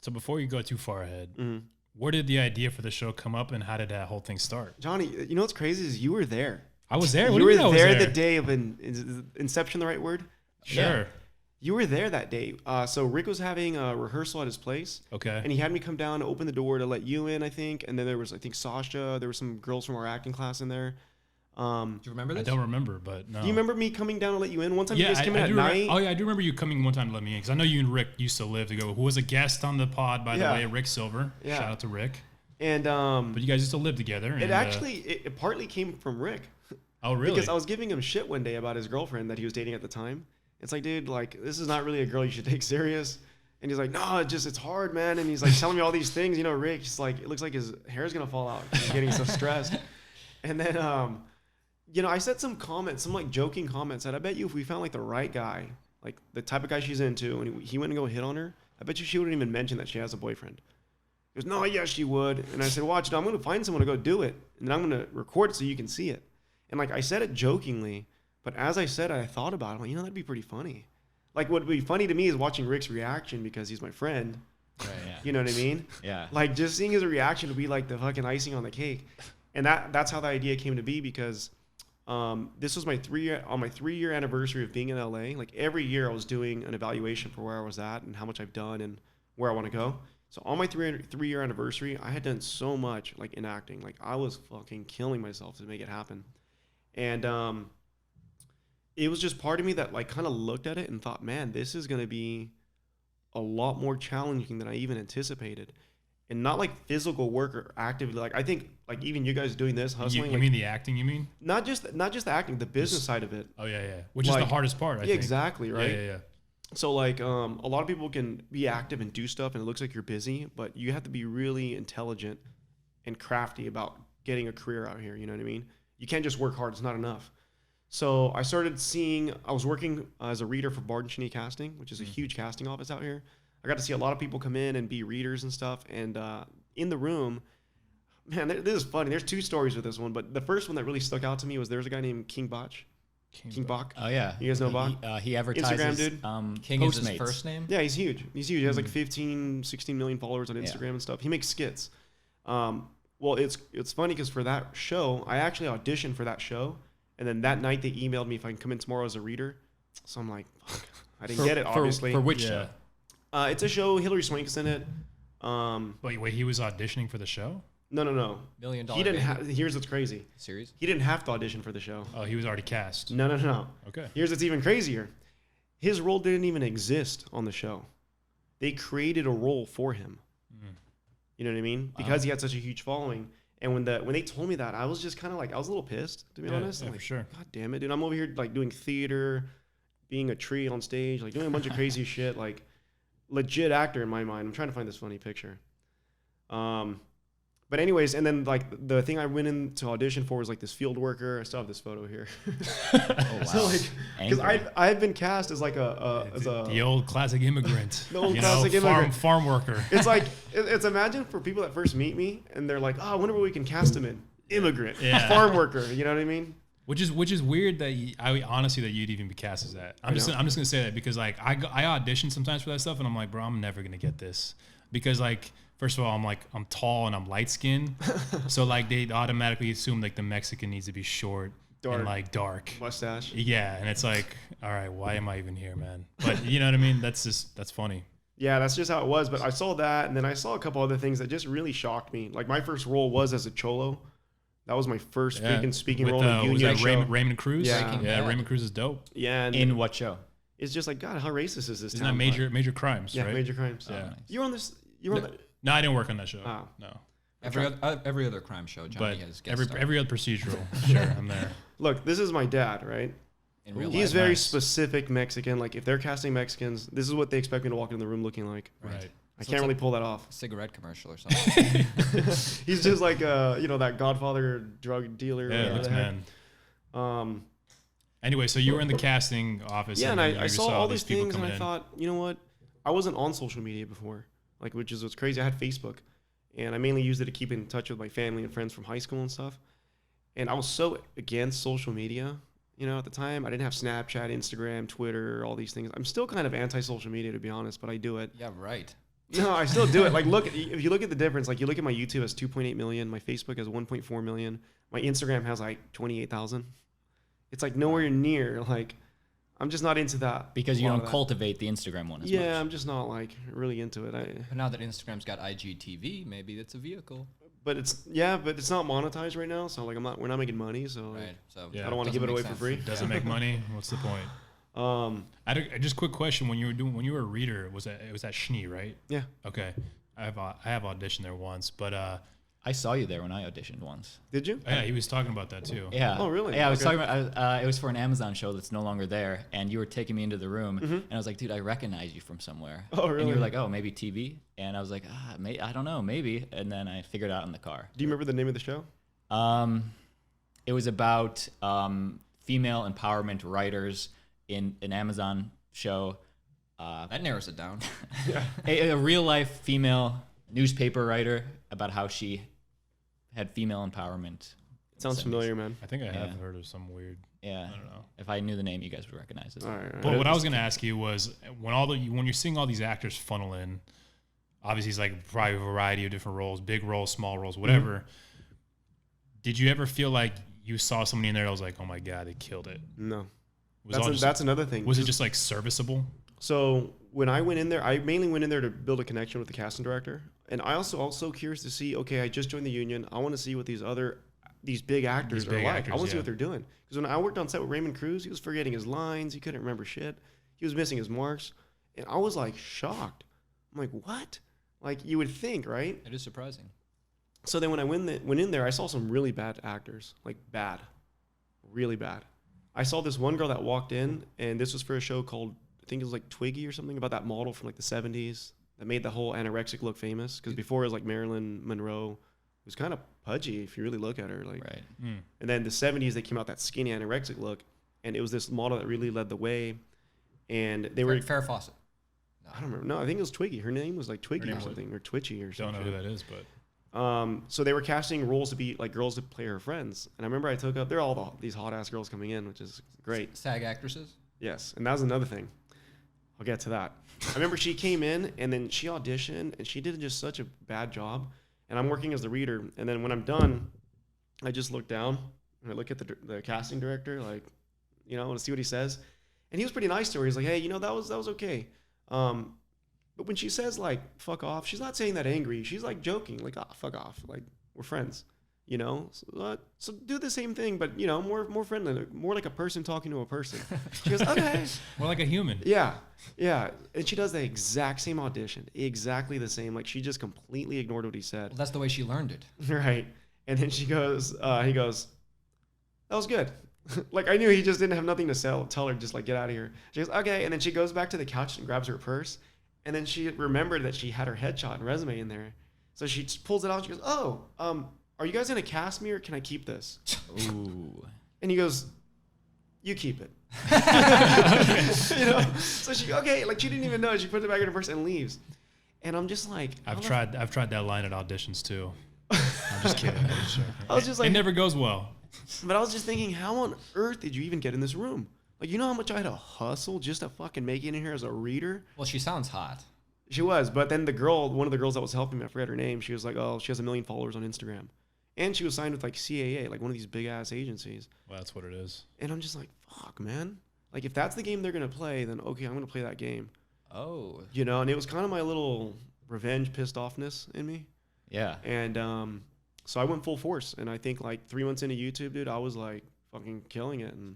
So before you go too far ahead, Mm-hmm. where did the idea for the show come up, and how did that whole thing start? Johnny, you know what's crazy is you were there. I was there. What You do were you mean I was there there? the day of Inception, the right word? Sure. Yeah. You were there that day. So Rick was having a rehearsal at his place. Okay. And he had me come down to open the door to let you in, I think. And then there was, I think, Sasha. There were some girls from our acting class in there. Do you remember I this? don't remember, but no. Do you remember me coming down to let you in? One time you Yeah, guys came in I at do night. oh yeah, I do remember you coming one time to let me in because I know you and Rick used to live together. Who was a guest on the pod, by the Yeah. way, Rick Silver. Yeah. Shout out to Rick. And But you guys used to live together. it and, actually, it partly came from Rick. oh really? Because I was giving him shit one day about his girlfriend that he was dating at the time. It's like, dude, like, this is not really a girl you should take serious. And he's like, no, it's hard, man. And he's like telling me all these things. You know, Rick, he's like, it looks like his hair's going to fall out. He's getting so stressed. And then, you know, I said some comments, some like joking comments that I bet you if we found like the right guy, like the type of guy she's into, and he went and go hit on her, I bet you she wouldn't even mention that she has a boyfriend. He goes, no, yes, she would. And I said, watch, I'm going to find someone to go do it. And then I'm going to record it so you can see it. And like I said it jokingly, but as I said it, I thought about it. I'm like, you know, that'd be pretty funny. Like what would be funny to me is watching Rick's reaction because he's my friend. Right, yeah. You know what I mean? Yeah. Like just seeing his reaction would be like the fucking icing on the cake. And that's how the idea came to be because this was my 3-year anniversary of being in LA. Like every year I was doing an evaluation for where I was at and how much I've done and where I want to go. So on my 3-year anniversary, I had done so much like in acting. Like I was fucking killing myself to make it happen. And it was just part of me that like kind of looked at it and thought, man, this is going to be a lot more challenging than I even anticipated. And not like physical work or actively. Like I think like even you guys doing this hustling. You like, mean the acting? You mean? not just the acting, the business side of it. Oh yeah. Which is Like, the hardest part. I Yeah, think. exactly, right? Yeah. So like a lot of people can be active and do stuff and it looks like you're busy, but you have to be really intelligent and crafty about getting a career out here, you know what I mean? You can't just work hard, it's not enough. So I was working as a reader for Bard & Cheney Casting, which is a huge casting office out here. I got to see a lot of people come in and be readers and stuff. And in the room, man, this is funny. There's 2 stories with this one, but the first one that really stuck out to me was there's a guy named King Bach. King Bach. Oh yeah. You guys know Bach? He advertises. Instagram dude. King Is his Postmates. first name? Yeah, he's huge. He has like 15, 16 million followers on Instagram and stuff. He makes skits. Well, it's funny because for that show, I actually auditioned for that show. And then that night they emailed me if I can come in tomorrow as a reader. So I'm like, fuck. I didn't get it, obviously. For which Yeah. show? It's a show. Hillary Swank's in it. Wait, he was auditioning for the show? No. $1 Million He didn't Baby here's what's crazy. series. He didn't have to audition for the show. Oh, he was already cast. No. Okay. Here's what's even crazier. His role didn't even exist on the show. They created a role for him. You know what I mean? Because he had such a huge following. And when they told me that, I was just kind of like, I was a little pissed, to be honest. Yeah, I'm for like, sure. God damn it, dude. I'm over here like doing theater, being a tree on stage, like doing a bunch of crazy shit, like legit actor in my mind. I'm trying to find this funny picture. But anyways, and then like the thing I went in to audition for was like this field worker. I still have this photo here. Oh wow. So like, because I had been cast as like The old classic immigrant. The old you classic know, immigrant. farm worker. it's like it's imagine for people that first meet me and they're like, oh, I wonder what we can cast him in. Immigrant, Yeah. farm worker. You know what I mean? Which is weird that I honestly that you'd even be cast as that. I'm just gonna say that because like I audition sometimes for that stuff and I'm like, bro, I'm never gonna get this because like first of all I'm tall and I'm light skinned, so like they automatically assume like the Mexican needs to be short and like dark mustache. Yeah, and it's like, all right, why am I even here, man? But you know what I mean? That's funny. Yeah, that's just how it was. But I saw that, and then I saw a couple other things that just really shocked me. Like my first role was as a cholo. That was my first freaking speaking role in a union was that show. Raymond Cruz? Yeah. Raymond Cruz is dope. Yeah. And In what show? it's just like, God, how racist is this Isn't town? that major crimes? Yeah, right? major crimes. Yeah. nice. You were on this. You were on that. No, I didn't work on that show. Oh. No, Every other crime show, Johnny but has guest starred every other procedural. Sure, I'm there. Look, this is my dad, right? in real He's life. very Nice. specific Mexican. Like if they're casting Mexicans, this is what they expect me to walk in the room looking like. Right. I So can't it's really pull that off. cigarette commercial or something. He's just like that Godfather drug dealer. Yeah, whatever looks the heck. man. Anyway, so you were in the casting office. Yeah, and you I just saw all these people things and coming I in. thought, you know what? I wasn't on social media before, like, which is what's crazy. I had Facebook, and I mainly used it to keep in touch with my family and friends from high school and stuff. And I was so against social media, at the time. I didn't have Snapchat, Instagram, Twitter, all these things. I'm still kind of anti-social media, to be honest, but I do it. Yeah, right. No, I still do it. Like, look, if you look at the difference, like you look at my YouTube has 2.8 million, my Facebook has 1.4 million, my Instagram has like 28,000. It's like nowhere near. Like, I'm just not into that. Because you don't cultivate the Instagram one as much. Yeah, I'm just not like really into it. But now that Instagram's got IGTV, maybe it's a vehicle. But it's not monetized right now. So like we're not making money. So Right. So Yeah. I don't want to give it away for free. Doesn't make money. What's the point? Just quick question: when you were a reader, was that Schnee, right? Yeah. Okay, I have auditioned there once, but I saw you there when I auditioned once. Did you? yeah, he was talking about that too. Yeah. Oh, really? Yeah, I was Okay. talking about. It was for an Amazon show that's no longer there, and you were taking me into the room, and I was like, "Dude, I recognize you from somewhere." Oh, And really? you were like, "Oh, maybe TV," and I was like, I don't know, maybe." And then I figured out in the car. Do you remember the name of the show? It was about female empowerment writers in an Amazon show. that narrows it down. A real life female newspaper writer about how she had female empowerment. Sounds familiar, man. I think I have Yeah. heard of some weird. Yeah. I don't know. If I knew the name, you guys would recognize it. All right. But what I was going to ask you was when you're seeing all these actors funnel in, obviously it's like probably a variety of different roles, big roles, small roles, whatever. Did you ever feel like you saw somebody in there that was like, oh my God, they killed it? No. Was it all That's another thing. Was it just like serviceable? So when I went in there, I mainly went in there to build a connection with the casting director, and I also curious to see. Okay, I just joined the union. I want to see what these big actors These are big like. actors, I want to see yeah. what they're doing. Because when I worked on set with Raymond Cruz, he was forgetting his lines. He couldn't remember shit. He was missing his marks, and I was like shocked. I'm like, what? Like you would think, right? It is surprising. So then when I went in there, I saw some really bad actors, like bad, really bad. I saw this one girl that walked in, and this was for a show called, I think it was like Twiggy or something, about that model from like the 70s that made the whole anorexic look famous. Because before it was like Marilyn Monroe, it was kind of pudgy if you really look at her. Like, Right. And then the 70s, they came out that skinny anorexic look, and it was this model that really led the way. And they were, Farrah Fawcett. I don't remember. No, I think it was Twiggy. Her name was like Twiggy name or was- something, or Twitchy or Don't something. know who that is, but So they were casting roles to be like girls to play her friends. And I remember I took up, they're all these hot ass girls coming in, which is great. SAG actresses. Yes. And that was another thing. I'll get to that. I remember she came in and then she auditioned and she did just such a bad job. And I'm working as the reader. And then when I'm done, I just look down and I look at the casting director, like, I want to see what he says. And he was pretty nice to her. He's like, hey, that was okay. But when she says like fuck off, she's not saying that angry. She's like joking, like fuck off, like we're friends, So do the same thing, but more friendly, more like a person talking to a person. She goes, okay, more like a human. yeah, and she does the exact same audition, exactly the same. Like she just completely ignored what he said. Well, that's the way she learned it. Right, and then he goes, that was good. Like I knew he just didn't have nothing to tell her, just like get out of here. She goes, okay, and then she goes back to the couch and grabs her purse. And then she remembered that she had her headshot and resume in there. So she just pulls it out. She goes, oh, are you guys going to cast me or can I keep this? Ooh. And he goes, you keep it. So she, okay, like she didn't even know. She puts it back in her purse and leaves. And I'm just like, I've tried that line at auditions too. I'm just kidding. I'm just joking. I was just like, it never goes well. but I was just thinking, how on earth did you even get in this room? Like, you know how much I had to hustle just to fucking make it in here as a reader? Well, she sounds hot. She was, but then one of the girls that was helping me, I forget her name, she was like, oh, she has 1 million followers on Instagram. And she was signed with like CAA, like one of these big ass agencies. Well, that's what it is. And I'm just like, fuck, man. Like, if that's the game they're going to play, then okay, I'm going to play that game. Oh. And it was kind of my little revenge pissed offness in me. Yeah. And so I went full force. And I think like 3 months into YouTube, dude, I was like fucking killing it. And